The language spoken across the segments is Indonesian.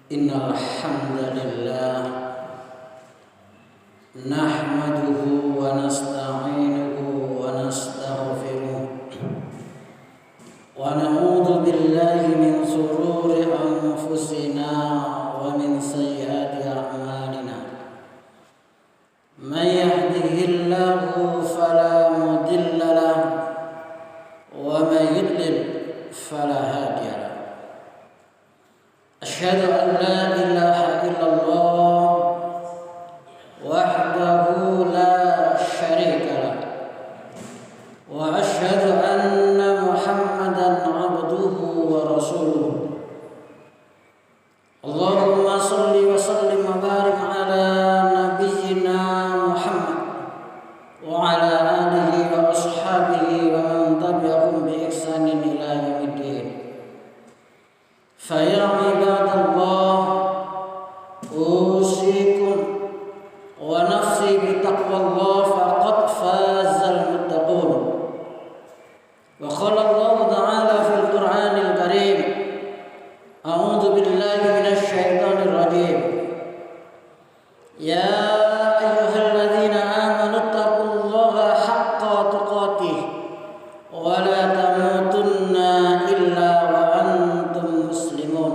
Innal hamdalillah nahmaduhu wa nasta'inuhu wa nastaghfiruh wa na'udzu billahi min shururi anfusina wa min sayyiati a'malina. May yahdihillahu fala mudilla lahu wa may yudlil fala hadiya lahu. Asyhadu an la ilaha illallah wahdahu la syarika lah wa asyhadu anna Muhammadan abduhu wa rasuluh. Allahumma shalli wa sallim wa barik ala nabiyyina Muhammad wa ala alihi wa ashabihi wa man tabi'ahum bi ihsanin ila yaumiddin. Fa ya ibadallah, usikum wa nafsi bi taqwallah faqad fazal muttaqun. Wa qala Allah ta'ala fil Qur'anil Karim, a'udzu billahi minasy syaithanir rajim. Ya ayyuhalladzina amanu taqullaha haqqa tuqatih wa la tamutunna illa wa antum muslimun.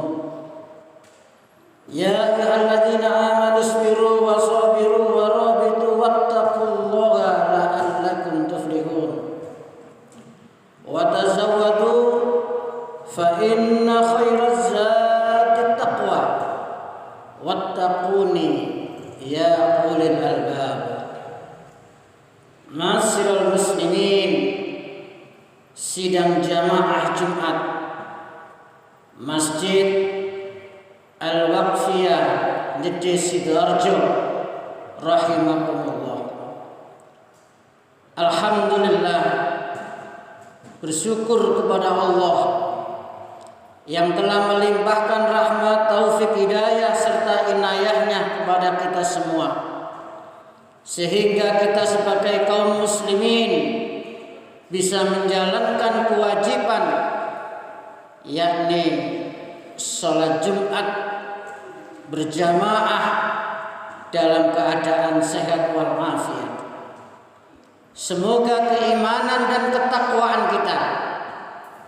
Ya ayyuhalladzina amanu isbiru wa sabiru wa rabitu wattaqullaha la'allakum tuflihun. Wa tazawwadu fa inna khairaz zadi taqwa wattaquni ya ulil albab. Ma'asyiral muslimin, sidang jamaah Jumat Masjid Al-Waqfiyah Gede Sidoarjo rahimakumullah. Alhamdulillah, bersyukur kepada Allah yang telah melimpahkan rahmat, taufik, hidayah serta inayahnya kepada kita semua, sehingga kita sebagai kaum muslimin bisa menjalankan kewajiban, yakni sholat Jumat berjamaah dalam keadaan sehat walafiat. Semoga keimanan dan ketakwaan kita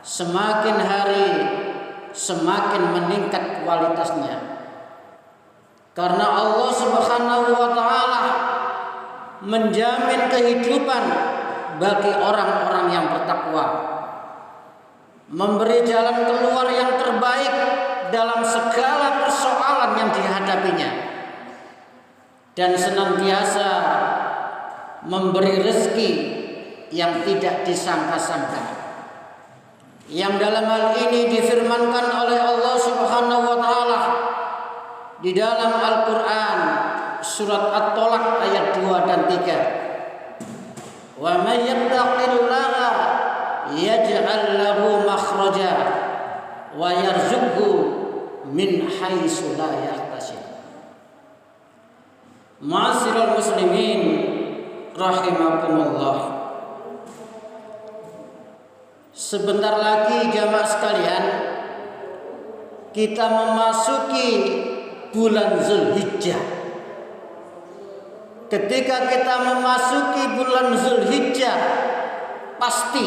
semakin hari semakin meningkat kualitasnya, karena Allah Subhanahu wa ta'ala menjamin kehidupan bagi orang-orang yang bertakwa, memberi jalan keluar yang terbaik dalam segala persoalan yang dihadapinya, dan senantiasa memberi rezeki yang tidak disangka-sangka. Yang dalam hal ini difirmankan oleh Allah Subhanahu wa ta'ala di dalam Al-Qur'an surat At-Tolak ayat 2 dan 3. Wa may yattaqillaha yaj'al lahu makhraja wa yarzuqhu min haitsu la yahtasib. Ma'asyiral muslimin rahimakumullah. Sebentar lagi jamaah sekalian kita memasuki bulan Zulhijjah. Ketika kita memasuki bulan Zulhijjah, pasti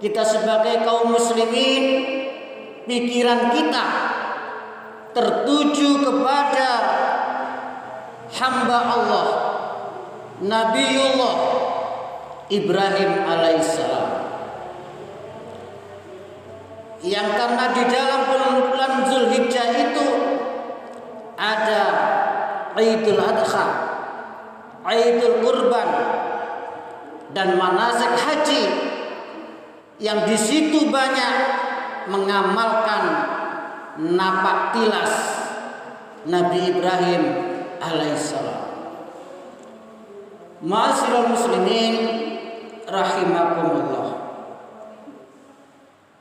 kita sebagai kaum muslimin, pikiran kita tertuju kepada hamba Allah Nabiullah Ibrahim alaihissalam, yang karena di dalam bulan Zulhijjah itu ada Idul Adha, Idul Kurban, dan manasik haji yang di situ banyak mengamalkan napak tilas Nabi Ibrahim alaihissalam. Ma'asyiral muslimin rahimakumullah.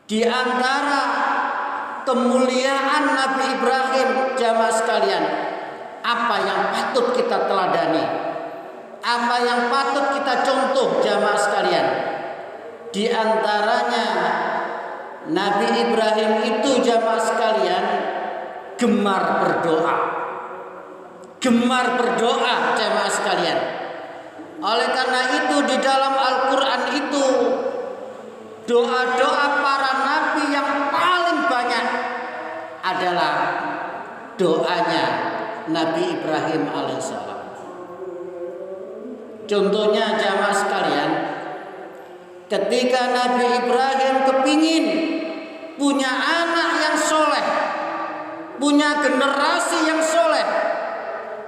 Di antara kemuliaan Nabi Ibrahim, jamaah sekalian, apa yang patut kita teladani, apa yang patut kita contoh, jamaah sekalian? Di antaranya Nabi Ibrahim itu, jamaah sekalian, gemar berdoa. Gemar berdoa jemaah sekalian. Oleh karena itu di dalam Al-Quran itu doa-doa para nabi yang paling banyak adalah doanya Nabi Ibrahim alaihissalam. Contohnya jamaah sekalian, ketika Nabi Ibrahim kepingin punya anak yang soleh, punya generasi yang soleh,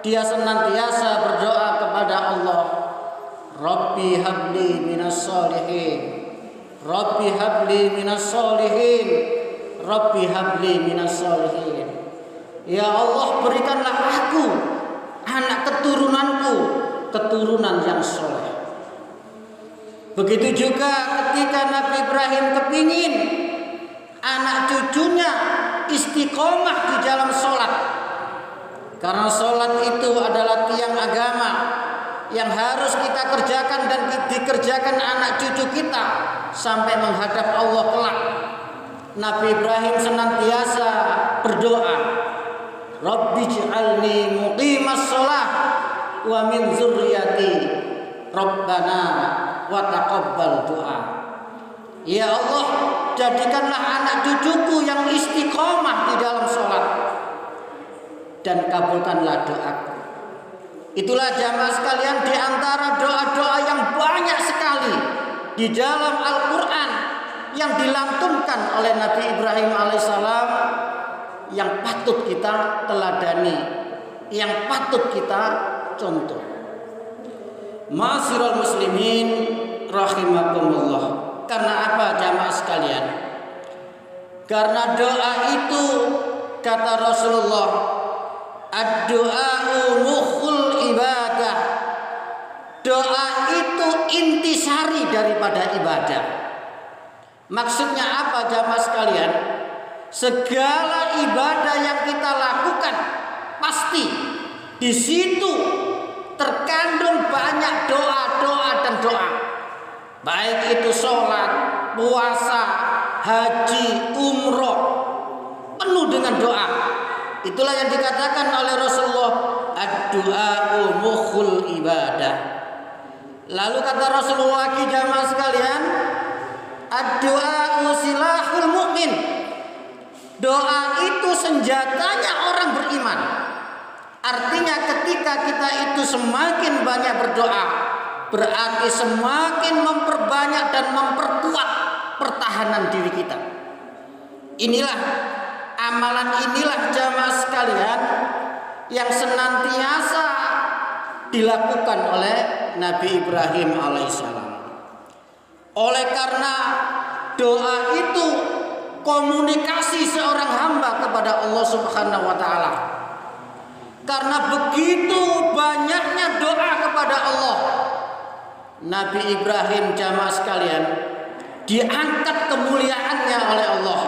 dia senantiasa berdoa kepada Allah, Rabbi habli minas solihin, Rabbi habli minas solihin, Rabbi habli minas solihin. Ya Allah, berikanlah aku anak keturunanku keturunan yang soleh. Begitu juga ketika Nabi Ibrahim kepingin anak cucunya istiqomah di dalam sholat, karena sholat itu adalah tiang agama yang harus kita kerjakan dan dikerjakan anak cucu kita sampai menghadap Allah kelak. Nabi Ibrahim senantiasa berdoa, Rabbi ij'alni muqimas sholah wa min dzurriyyati Rabbana wa taqabbal du'a. Ya Allah, jadikanlah anak cucuku yang istiqomah di dalam sholat dan kabulkanlah doaku. Itulah jamaah sekalian di antara doa-doa yang banyak sekali di dalam Al-Quran yang dilantunkan oleh Nabi Ibrahim alaihissalam, yang patut kita teladani, yang patut kita contoh. Ma'asyiral muslimin rahimakumullah. Karena apa jamaah sekalian? Karena doa itu kata Rasulullah, ad-du'a'u mukhul ibadah. Doa itu intisari daripada ibadah. Maksudnya apa jamaah sekalian? Segala ibadah yang kita lakukan pasti di situ terkandung banyak doa-doa dan doa. Baik itu sholat, puasa, haji, umroh, penuh dengan doa. Itulah yang dikatakan oleh Rasulullah, ad-du'a'u mukhul ibadah. Lalu kata Rasulullah lagi jamaah sekalian, ad-du'a'u silahul mu'min. Doa itu senjatanya orang beriman. Artinya ketika kita itu semakin banyak berdoa, berarti semakin memperbanyak dan memperkuat pertahanan diri kita. Inilah amalan, inilah jamaah sekalian yang senantiasa dilakukan oleh Nabi Ibrahim alaihissalam. Oleh karena doa itu komunikasi seorang hamba kepada Allah Subhanahu wa taala. Karena begitu banyaknya doa kepada Allah, Nabi Ibrahim jamaah sekalian diangkat kemuliaannya oleh Allah.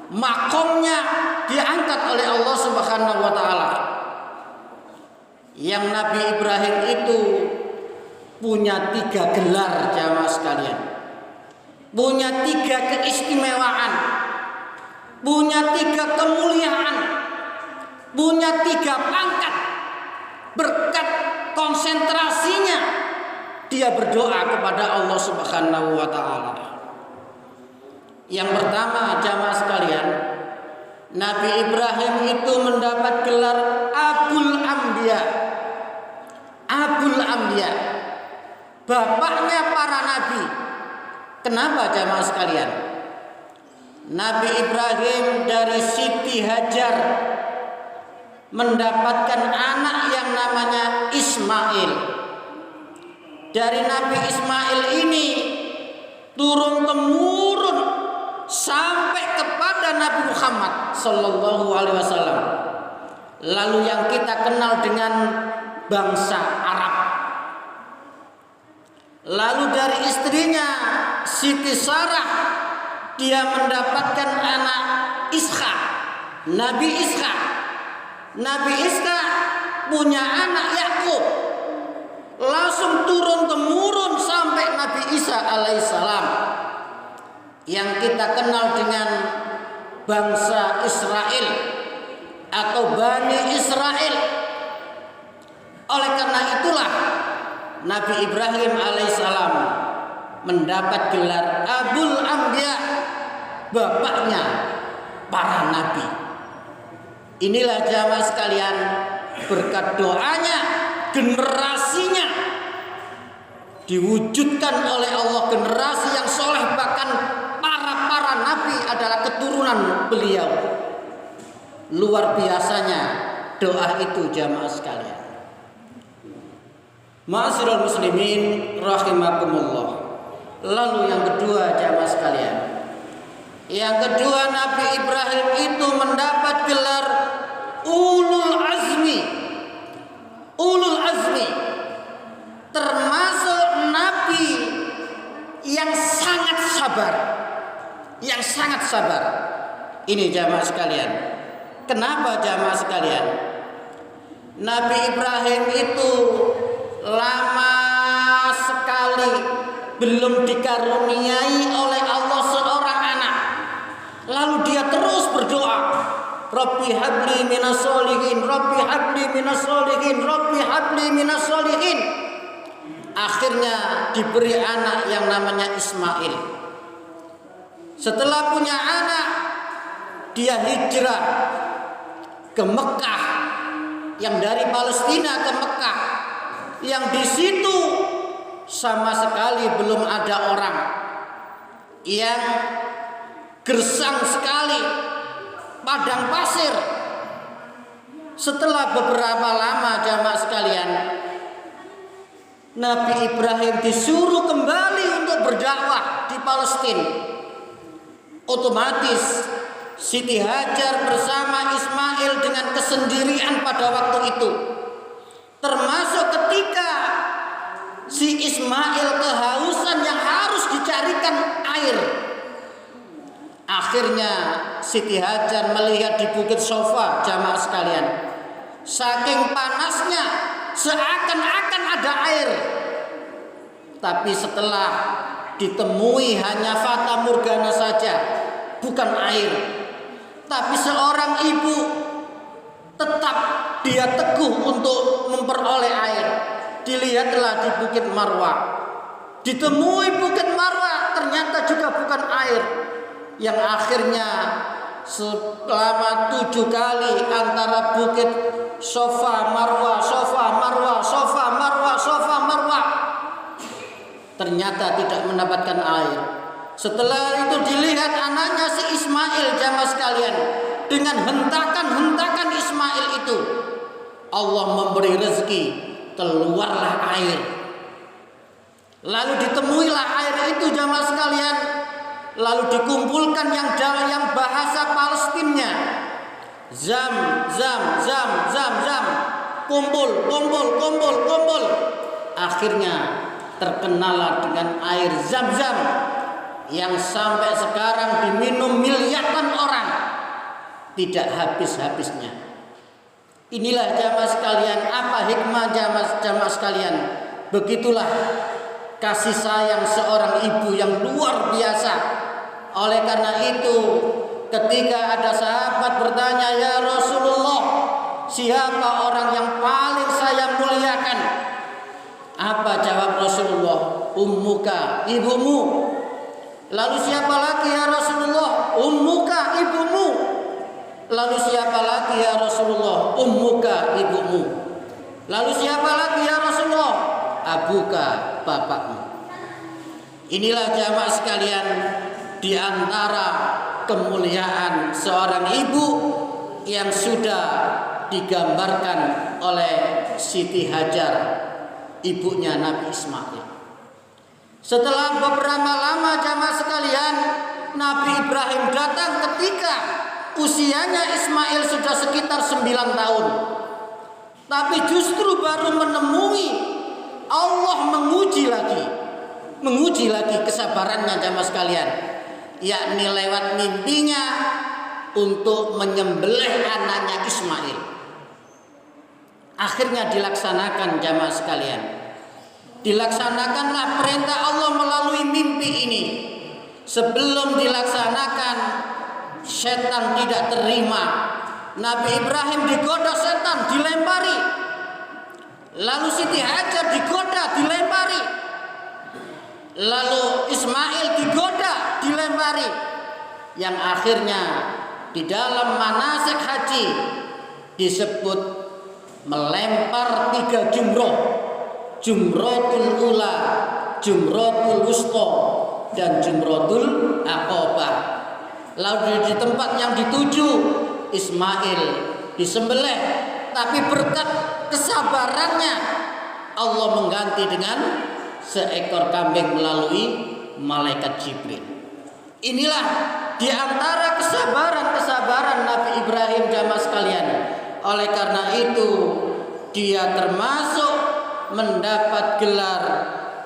Makomnya diangkat oleh Allah Subhanahu wa taala. Yang Nabi Ibrahim itu punya 3 gelar jamaah sekalian. Punya 3 keistimewaan, punya 3 kemuliaan, punya 3 pangkat. Berkat konsentrasinya dia berdoa kepada Allah Subhanahu wa taala. Yang pertama jamaah sekalian, Nabi Ibrahim itu mendapat gelar Abul Anbiya. Abul Anbiya, bapaknya para nabi. Kenapa jamaah sekalian? Nabi Ibrahim dari Siti Hajar mendapatkan anak yang namanya Ismail. Dari Nabi Ismail ini turun temurun sampai kepada Nabi Muhammad sallallahu alaihi wasallam. Lalu yang kita kenal dengan bangsa Arab. Lalu dari istrinya Siti Sarah dia mendapatkan anak Ishak, Nabi Ishak. Nabi Ishak punya anak Yakub. Langsung turun temurun sampai Nabi Isa alaihissalam, yang kita kenal dengan bangsa Israel. atau Bani Israel. Oleh karena itulah Nabi Ibrahim alaihissalam mendapat gelar Abul Anbiya, bapaknya para nabi. Inilah jamaah sekalian, berkat doanya generasinya diwujudkan oleh Allah, generasi yang soleh, bahkan para nabi adalah keturunan beliau. Luar biasanya doa itu jamaah sekalian. Ma'asyiral muslimin rahimakumullah. Lalu yang kedua jamaah sekalian, yang kedua Nabi Ibrahim itu mendapat gelar ulul azmi. Ulul azmi termasuk nabi yang sangat sabar. Yang sangat sabar. Ini jamaah sekalian. Kenapa jamaah sekalian? Nabi Ibrahim itu lama sekali belum dikaruniai oleh Allah seorang anak. Lalu dia terus berdoa, Rabbi habli minas solihin, Rabbi habli minas solihin, Rabbi habli minas solihin. Akhirnya diberi anak yang namanya Ismail. Setelah punya anak, dia hijrah ke Mekah, yang dari Palestina ke Mekah, yang di situ sama sekali belum ada orang, yang gersang sekali, padang pasir. Setelah beberapa lama jamaah sekalian, Nabi Ibrahim disuruh kembali untuk berdakwah di Palestina. Otomatis Siti Hajar bersama Ismail dengan kesendirian pada waktu itu. Termasuk ketika si Ismail kehausan yang harus dicarikan air. Akhirnya Siti Hajar melihat di Bukit Sofa jamaah sekalian, saking panasnya seakan-akan ada air. Tapi setelah ditemui hanya fata morgana saja, bukan air. Tapi seorang ibu tetap dia teguh untuk memperoleh air. Dilihatlah di Bukit Marwah, ditemui Bukit Marwah, ternyata juga bukan air. Yang akhirnya selama 7 kali antara Bukit Sofa Marwah, Sofa Marwah, Sofa Marwah, Sofa Marwah, ternyata tidak mendapatkan air. Setelah itu dilihat anaknya si Ismail jamaah sekalian, dengan hentakan-hentakan Ismail itu Allah memberi rezeki, keluarlah air. Lalu ditemuilah air itu jamaah sekalian, lalu dikumpulkan yang bahasa Palestinnya, zam, kumpul. Akhirnya terkenalah dengan air Zam-Zam yang sampai sekarang diminum miliaran orang, tidak habis-habisnya. Inilah jamaah sekalian, apa hikmah jamaah sekalian? Begitulah kasih sayang seorang ibu yang luar biasa. Oleh karena itu, ketika ada sahabat bertanya, "Ya Rasulullah, siapa orang yang paling saya muliakan?" Apa jawab Rasulullah? "Ummuka, ibumu." Lalu siapa lagi ya Rasulullah? "Ummuka, ibumu." Lalu siapa lagi ya Rasulullah? "Ummuka, ibumu." Lalu siapa lagi ya Rasulullah? "Abuka, bapakmu." Inilah jamaah sekalian, di antara kemuliaan seorang ibu yang sudah digambarkan oleh Siti Hajar, ibunya Nabi Ismail. Setelah beberapa lama jamaah sekalian, Nabi Ibrahim datang ketika usianya Ismail sudah sekitar 9 tahun. Tapi justru baru menemui Allah menguji lagi kesabarannya jamaah sekalian, yakni lewat mimpinya untuk menyembelih anaknya Ismail. Akhirnya dilaksanakan jamaah sekalian. Dilaksanakanlah perintah Allah melalui mimpi ini. Sebelum dilaksanakan, setan tidak terima. Nabi Ibrahim digoda setan, dilempari. Lalu Siti Hajar digoda, dilempari. Lalu Ismail digoda, dilempari. Yang akhirnya di dalam manasik haji disebut melempar 3 jumroh. Jumrotul ula, jumrotul wusta, dan jumrotul aqabah. Lalu di tempat yang dituju Ismail disembelih, tapi berkat kesabarannya Allah mengganti dengan seekor kambing melalui malaikat Jibril. Inilah di antara kesabaran Nabi Ibrahim jamaah sekalian. Oleh karena itu dia termasuk mendapat gelar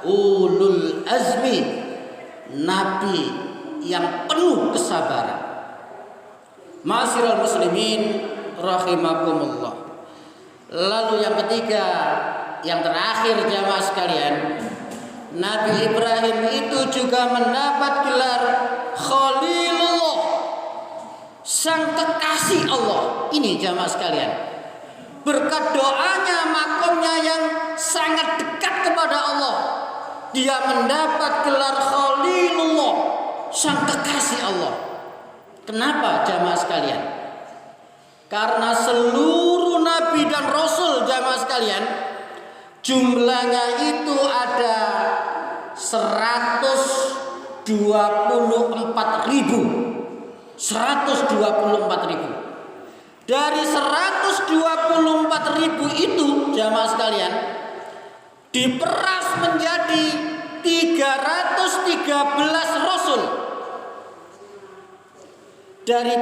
ulul azmi, nabi yang penuh kesabaran. Ma'asyiral muslimin rahimakumullah. Lalu yang ketiga, yang terakhir jamaah sekalian, Nabi Ibrahim itu juga mendapat gelar Khalilullah, sang kekasih Allah. Ini jamaah sekalian, berkat doanya, makomnya yang sangat dekat kepada Allah, dia mendapat gelar Khalilullah, sang kekasih Allah. Kenapa jamaah sekalian? Karena seluruh nabi dan rasul jamaah sekalian jumlahnya itu ada 124.000. Dari 124.000 itu jamaah sekalian diperas menjadi 313 rasul. Dari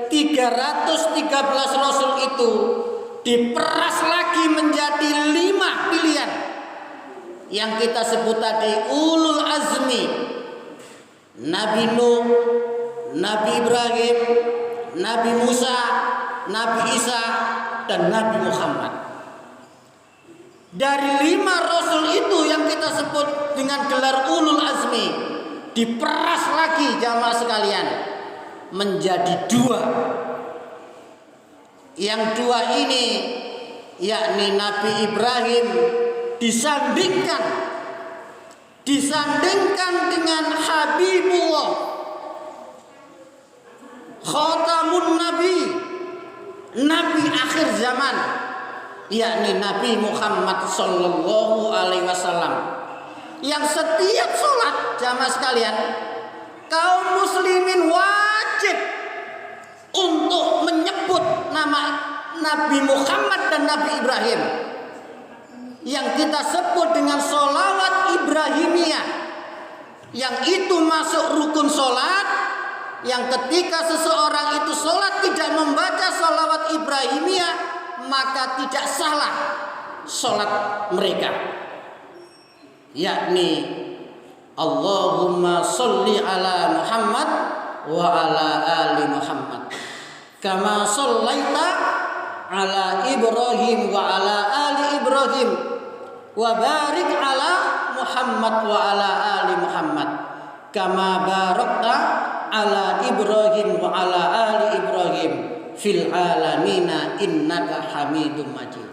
313 rasul itu diperas lagi menjadi 5 pilihan yang kita sebut tadi ulul azmi. Nabi Nuh, Nabi Ibrahim, Nabi Musa, Nabi Isa, dan Nabi Muhammad. Dari 5 rasul itu yang kita sebut dengan gelar ulul azmi diperas lagi jamaah sekalian menjadi 2. Yang 2 ini yakni Nabi Ibrahim disandingkan dengan Habibullah, Khatamun Nabi, Nabi akhir zaman, yakni Nabi Muhammad sallallahu alaihi wasallam, yang setiap sholat jamaah sekalian kaum muslimin wajib untuk menyebut nama Nabi Muhammad dan Nabi Ibrahim, yang kita sebut dengan sholawat Ibrahimiyah, yang itu masuk rukun sholat, yang ketika seseorang itu sholat tidak membaca sholawat Ibrahimiyah maka tidak salah sholat mereka, yakni Allahumma sholli ala Muhammad wa ala ali Muhammad kama shallaita ala Ibrahim wa ala ali Ibrahim wa barik ala Muhammad wa ala ali Muhammad kama barakta ala Ibrahim wa ala ali Ibrahim fil alamina innaka Hamidum Majid.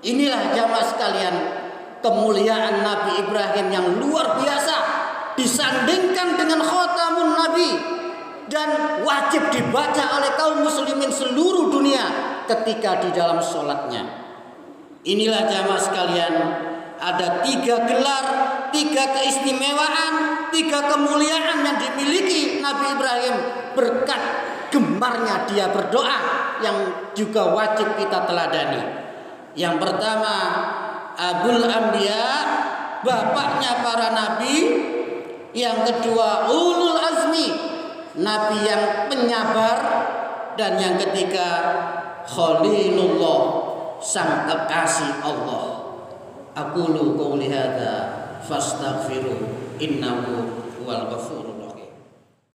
Inilah jamaah sekalian kemuliaan Nabi Ibrahim yang luar biasa, disandingkan dengan khatamun Nabi dan wajib dibaca oleh kaum muslimin seluruh dunia ketika di dalam sholatnya. Inilah jamaah sekalian, ada 3 gelar, 3 keistimewaan, 3 kemuliaan yang dimiliki Nabi Ibrahim berkat gemarnya dia berdoa yang juga wajib kita teladani. Yang pertama, Abul Anbiya, bapaknya para nabi. Yang kedua, ulul azmi, nabi yang penyabar. Dan yang ketiga, Khalilullah, sang kekasih Allah. Aqulu qouli hadza fastaghfiru innahu huwal ghafurur